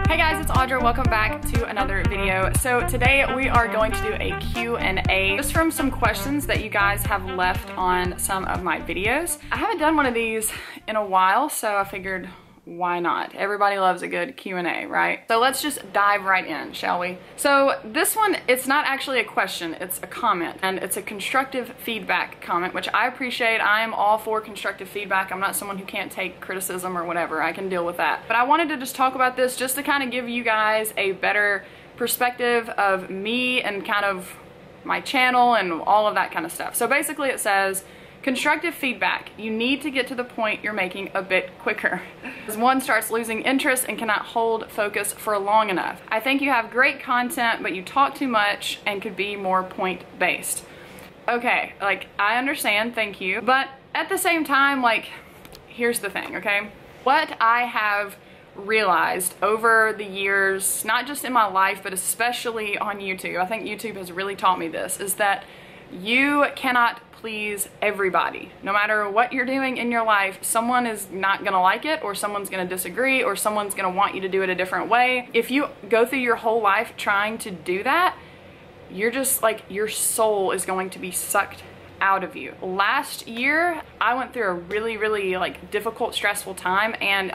Hey guys, it's Audra. Welcome back to another video. So today we are going to do a Q&A just from some questions that you guys have left on some of my videos. I haven't done one of these in a while, so I figured why not? Everybody loves a good Q&A, right? So let's just dive right in, shall we? So this one, it's not actually a question, it's a comment, and it's a constructive feedback comment, which I appreciate. I am all for constructive feedback. I'm not someone who can't take criticism or whatever. I can deal with that. But I wanted to just talk about this just to kind of give you guys a better perspective of me and kind of my channel and all of that kind of stuff. So basically it says, constructive feedback. You need to get to the point you're making a bit quicker. As one starts losing interest and cannot hold focus for long enough. I think you have great content, but you talk too much and could be more point-based. Okay, like, I understand, thank you. But at the same time, like, here's the thing, okay? What I have realized over the years, not just in my life, but especially on YouTube, I think YouTube has really taught me this, is that you cannot please everybody. No matter what you're doing in your life, someone is not gonna like it, or someone's gonna disagree, or someone's gonna want you to do it a different way. If you go through your whole life trying to do that, you're just like, your soul is going to be sucked out of you. Last year, I went through a really like difficult, stressful time, and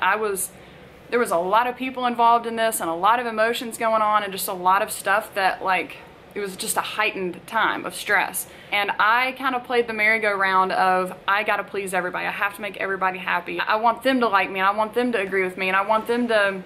there was a lot of people involved in this and a lot of emotions going on and just a lot of stuff that, like, it was just a heightened time of stress. And I kind of played the merry-go-round of, I gotta please everybody. I have to make everybody happy. I want them to like me, and I want them to agree with me, and I want them to,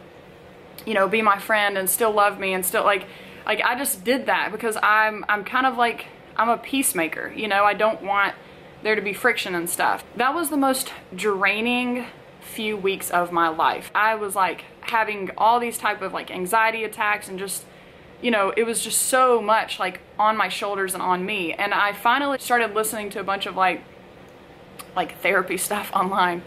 you know, be my friend and still love me and still, like I just did that because I'm kind of like, I'm a peacemaker, you know? I don't want there to be friction and stuff. That was the most draining few weeks of my life. I was like having all these type of like anxiety attacks and just, you know, it was just so much like on my shoulders and on me. And I finally started listening to a bunch of like therapy stuff online.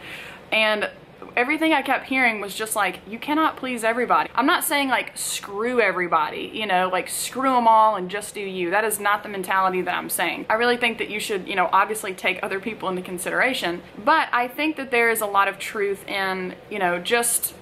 And everything I kept hearing was just like, you cannot please everybody. I'm not saying like screw everybody, you know, like screw them all and just do you. That is not the mentality that I'm saying. I really think that you should, you know, obviously take other people into consideration. But I think that there is a lot of truth in, you know, just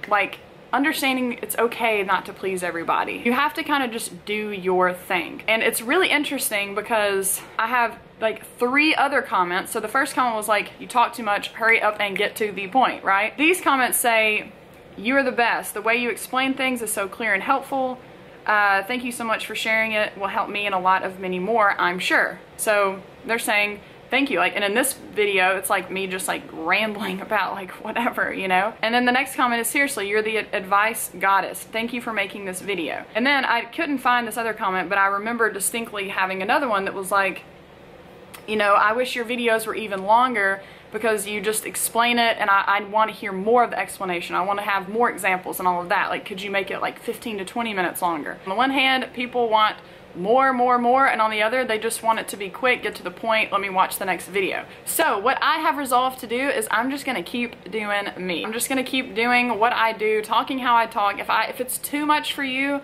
like understanding it's okay not to please everybody. You have to kind of just do your thing. And it's really interesting because I have like 3 other comments. So the first comment was like, you talk too much, hurry up and get to the point, right? These comments say, you are the best. The way you explain things is so clear and helpful. Thank you so much for sharing it. Will help me and a lot of many more, I'm sure. So they're saying, thank you. Like, and in this video, it's like me just like rambling about like whatever, you know? And then the next comment is, seriously, you're the advice goddess. Thank you for making this video. And then I couldn't find this other comment, but I remember distinctly having another one that was like, you know, I wish your videos were even longer because you just explain it, and I want to hear more of the explanation. I want to have more examples and all of that. Like, could you make it like 15 to 20 minutes longer? On the one hand, people want more, and on the other, they just want it to be quick, get to the point, let me watch the next video. So what I have resolved to do is I'm just gonna keep doing me. I'm just gonna keep doing what I do, talking how I talk. If it's too much for you,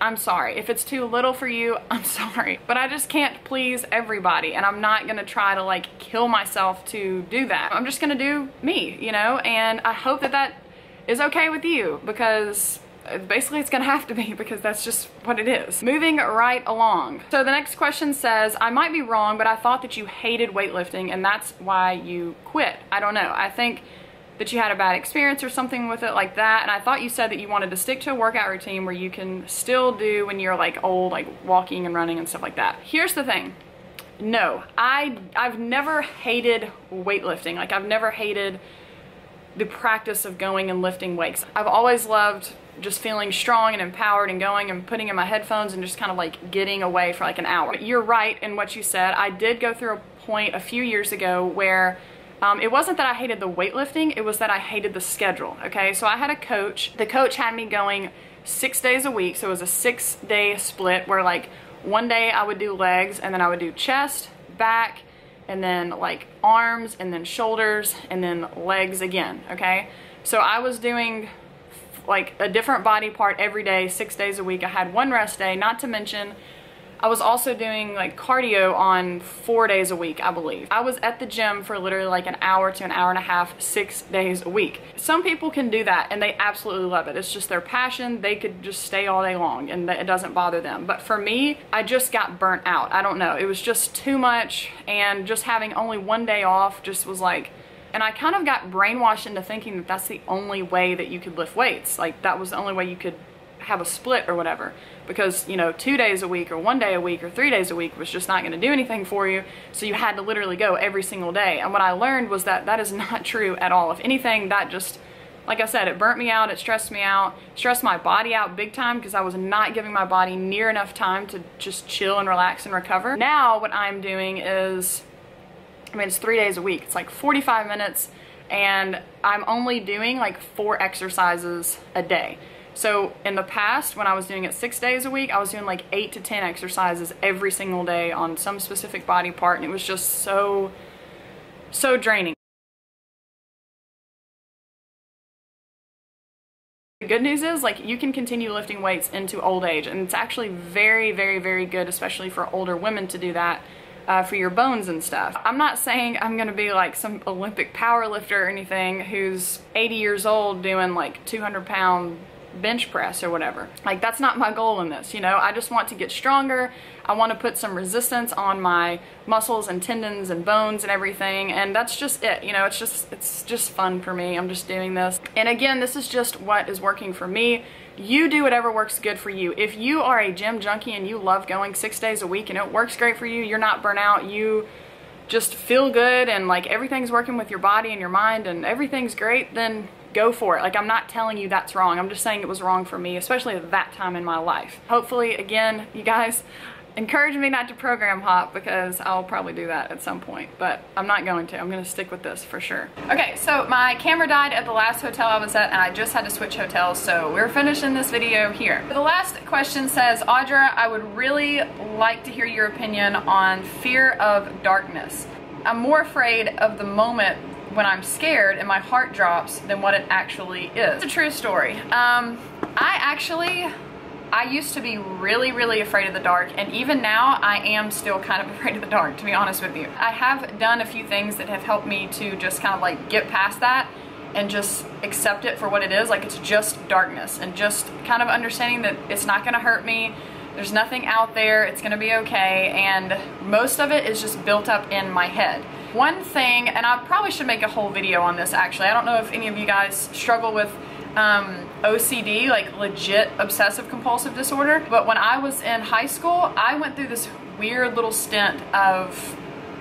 I'm sorry. If it's too little for you, I'm sorry. But I just can't please everybody, and I'm not gonna try to like kill myself to do that. I'm just gonna do me, you know, and I hope that that is okay with you, because basically it's gonna have to be, because that's just what it is. Moving right along. So the next question says, I might be wrong, but I thought that you hated weightlifting and that's why you quit. I don't know. I think that you had a bad experience or something with it like that, and I thought you said that you wanted to stick to a workout routine where you can still do when you're like old, like walking and running and stuff like that. Here's the thing. No, I've never hated weightlifting. Like, I've never hated the practice of going and lifting weights. I've always loved just feeling strong and empowered and going and putting in my headphones and just kind of like getting away for like an hour. But you're right in what you said. I did go through a point a few years ago where it wasn't that I hated the weightlifting, it was that I hated the schedule, okay? So I had a coach. The coach had me going 6 days a week, so it was a 6-day split where like one day I would do legs, and then I would do chest, back, and then like arms, and then shoulders, and then legs again, okay? So I was doing like a different body part every day, 6 days a week. I had one rest day, not to mention I was also doing like cardio on 4 days a week, I believe. I was at the gym for literally like an hour to an hour and a half, 6 days a week. Some people can do that and they absolutely love it. It's just their passion. They could just stay all day long and it doesn't bother them. But for me, I just got burnt out. I don't know. It was just too much, and just having only 1 day off just was like, and I kind of got brainwashed into thinking that that's the only way that you could lift weights. Like that was the only way you could have a split or whatever, because you know 2 days a week or 1 day a week or 3 days a week was just not going to do anything for you, so you had to literally go every single day. And what I learned was that that is not true at all. If anything, that just, like I said, it burnt me out, it stressed me out, stressed my body out big time, because I was not giving my body near enough time to just chill and relax and recover. Now what I'm doing is, I mean, it's 3 days a week, it's like 45 minutes, and I'm only doing like 4 exercises a day. So in the past, when I was doing it 6 days a week, I was doing like 8 to 10 exercises every single day on some specific body part, and it was just so draining. The good news is, like, you can continue lifting weights into old age, and it's actually very, very, very good, especially for older women, to do that for your bones and stuff. I'm not saying I'm gonna be like some Olympic power lifter or anything who's 80 years old doing like 200-pound bench press or whatever. Like, that's not my goal in this, you know. I just want to get stronger. I want to put some resistance on my muscles and tendons and bones and everything, and that's just it, you know. It's just fun for me. I'm just doing this, and again, this is just what is working for me. You do whatever works good for you. If you are a gym junkie and you love going 6 days a week and it works great for you, you're not burnt out, you just feel good, and like everything's working with your body and your mind and everything's great, then go for it. Like, I'm not telling you that's wrong. I'm just saying it was wrong for me, especially at that time in my life. Hopefully, again, you guys encourage me not to program hop, because I'll probably do that at some point, but I'm not going to. I'm going to stick with this for sure. Okay, so my camera died at the last hotel I was at, and I just had to switch hotels, so we're finishing this video here. The last question says, Audra, I would really like to hear your opinion on fear of darkness. I'm more afraid of the moment when I'm scared and my heart drops than what it actually is. It's a true story. I used to be really, really afraid of the dark, and even now I am still kind of afraid of the dark, to be honest with you. I have done a few things that have helped me to just kind of like get past that and just accept it for what it is. Like, it's just darkness, and just kind of understanding that it's not gonna hurt me. There's nothing out there, it's gonna be okay, and most of it is just built up in my head. One thing, and I probably should make a whole video on this actually, I don't know if any of you guys struggle with OCD, like legit obsessive compulsive disorder, but when I was in high school, I went through this weird little stint of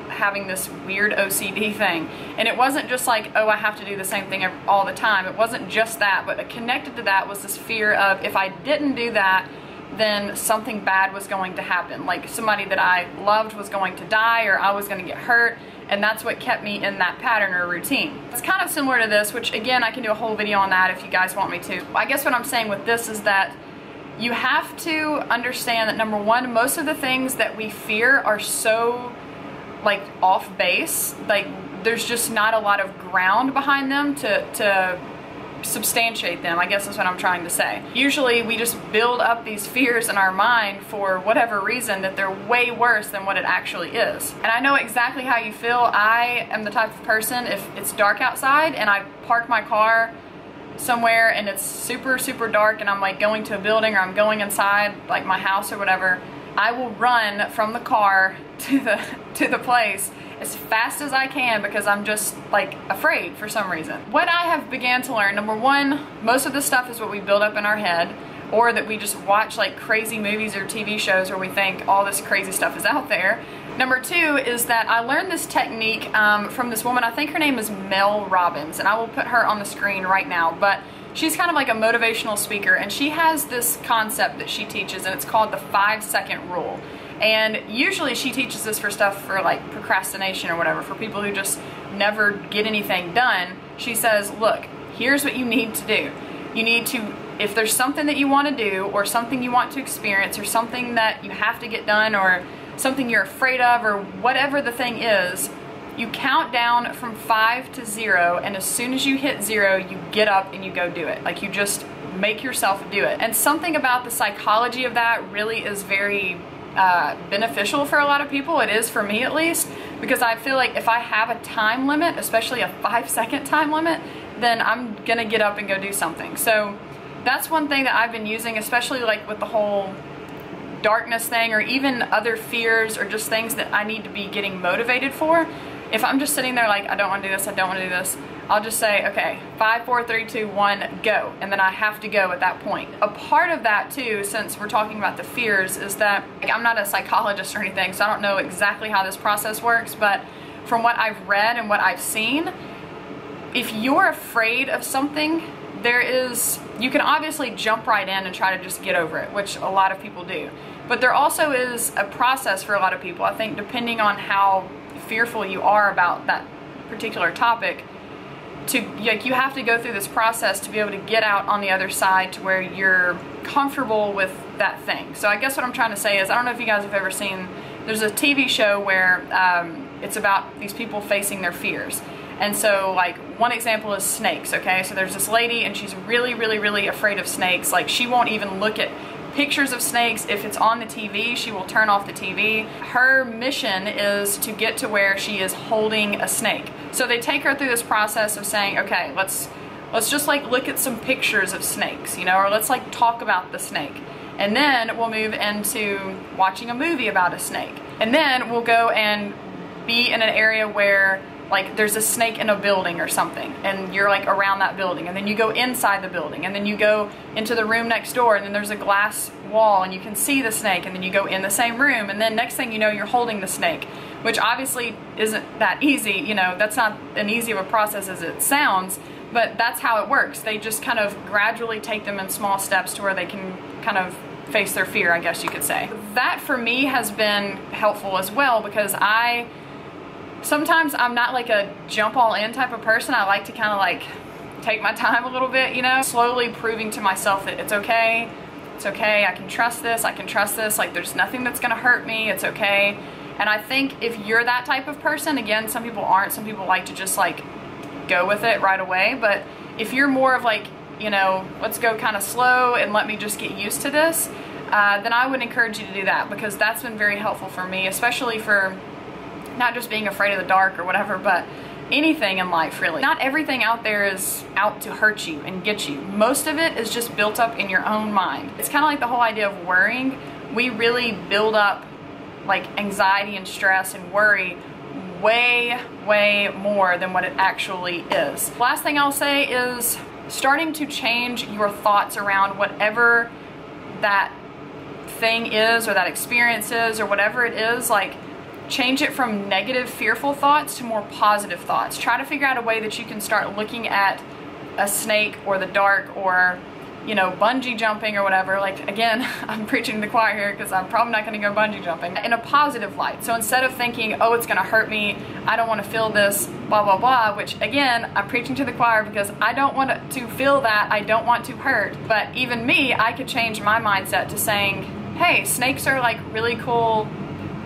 having this weird OCD thing. And it wasn't just like, oh, I have to do the same thing all the time. It wasn't just that, but connected to that was this fear of, if I didn't do that, then something bad was going to happen. Like somebody that I loved was going to die, or I was going to get hurt, and that's what kept me in that pattern or routine. It's kind of similar to this, which again, I can do a whole video on that if you guys want me to. I guess what I'm saying with this is that you have to understand that, number one, most of the things that we fear are so like off base, like there's just not a lot of ground behind them to substantiate them, I guess is what I'm trying to say. Usually we just build up these fears in our mind for whatever reason that they're way worse than what it actually is. And I know exactly how you feel. I am the type of person, if it's dark outside and I park my car somewhere and it's super, super dark and I'm like going to a building or I'm going inside like my house or whatever, I will run from the car to the place as fast as I can because I'm just like afraid for some reason. What I have began to learn, number one, most of this stuff is what we build up in our head, or that we just watch like crazy movies or TV shows where we think all this crazy stuff is out there. Number two is that I learned this technique from this woman, I think her name is Mel Robbins, and I will put her on the screen right now, but she's kind of like a motivational speaker, and she has this concept that she teaches, and it's called the 5-second rule. And usually she teaches this for stuff for like procrastination or whatever, for people who just never get anything done. She says, look, here's what you need to do. You need to, if there's something that you want to do, or something you want to experience, or something that you have to get done, or something you're afraid of, or whatever the thing is, you count down from 5 to 0, and as soon as you hit 0, you get up and you go do it. Like, you just make yourself do it. And something about the psychology of that really is very beneficial for a lot of people. It is for me at least, because I feel like if I have a time limit, especially a 5-second time limit, then I'm gonna get up and go do something. So that's one thing that I've been using, especially like with the whole darkness thing, or even other fears, or just things that I need to be getting motivated for. If I'm just sitting there like, I don't want to do this, I don't want to do this, I'll just say, okay, 5, 4, 3, 2, 1, go. And then I have to go at that point. A part of that too, since we're talking about the fears, is that like, I'm not a psychologist or anything, so I don't know exactly how this process works, but from what I've read and what I've seen, if you're afraid of something, you can obviously jump right in and try to just get over it, which a lot of people do. But there also is a process for a lot of people, I think, depending on how fearful you are about that particular topic. You have to go through this process to be able to get out on the other side to where you're comfortable with that thing. So I guess what I'm trying to say is, I don't know if you guys have ever seen, there's a TV show where it's about these people facing their fears. And so like one example is snakes, okay? So there's this lady and she's really, really, really afraid of snakes. Like she won't even look at pictures of snakes. If it's on the TV, she will turn off the TV. Her mission is to get to where she is holding a snake. So they take her through this process of saying, okay, let's just like look at some pictures of snakes, you know, or let's like talk about the snake. And then we'll move into watching a movie about a snake. And then we'll go and be in an area where like there's a snake in a building or something, and you're like around that building, and then you go inside the building, and then you go into the room next door, and then there's a glass wall and you can see the snake, and then you go in the same room, and then next thing you know, you're holding the snake, which obviously isn't that easy, you know, that's not an easy of a process as it sounds, but that's how it works. They just kind of gradually take them in small steps to where they can kind of face their fear, I guess you could say. That for me has been helpful as well, because sometimes I'm not like a jump all in type of person. I like to kind of like take my time a little bit, you know, slowly proving to myself that it's okay, I can trust this, like there's nothing that's gonna hurt me, it's okay. And I think if you're that type of person, again, some people aren't, some people like to just like go with it right away, but if you're more of like, you know, let's go kind of slow and let me just get used to this, then I would encourage you to do that, because that's been very helpful for me, especially for not just being afraid of the dark or whatever, but anything in life really. Not everything out there is out to hurt you and get you. Most of it is just built up in your own mind. It's kind of like the whole idea of worrying. We really build up like anxiety and stress and worry way, way more than what it actually is. Last thing I'll say is starting to change your thoughts around whatever that thing is, or that experience is, or whatever it is. Like, change it from negative, fearful thoughts to more positive thoughts. Try to figure out a way that you can start looking at a snake or the dark, or, you know, bungee jumping or whatever. Like, again, I'm preaching to the choir here because I'm probably not going to go bungee jumping, in a positive light. So instead of thinking, oh, it's going to hurt me, I don't want to feel this, blah, blah, blah, which again, I'm preaching to the choir because I don't want to feel that, I don't want to hurt. But even me, I could change my mindset to saying, hey, snakes are like really cool,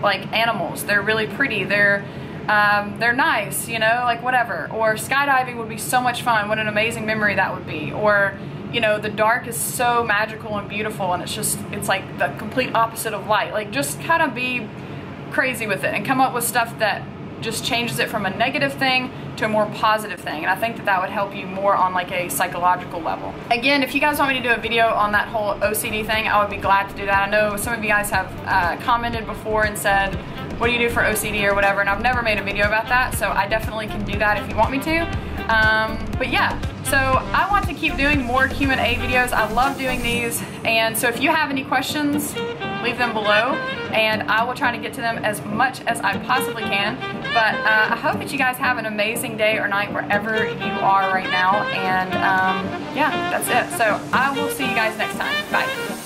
like animals, they're really pretty, they're nice, you know, like whatever. Or skydiving would be so much fun, what an amazing memory that would be. Or, you know, the dark is so magical and beautiful, and it's like the complete opposite of light. Like, just kind of be crazy with it and come up with stuff that just changes it from a negative thing to a more positive thing. And I think that that would help you more on like a psychological level. Again, if you guys want me to do a video on that whole OCD thing, I would be glad to do that. I know some of you guys have commented before and said, what do you do for OCD or whatever, and I've never made a video about that, so I definitely can do that if you want me to. But yeah, so I want to keep doing more Q&A videos. I love doing these, and so if you have any questions, leave them below, and I will try to get to them as much as I possibly can. But I hope that you guys have an amazing day or night wherever you are right now, and yeah, that's it. So I will see you guys next time. Bye.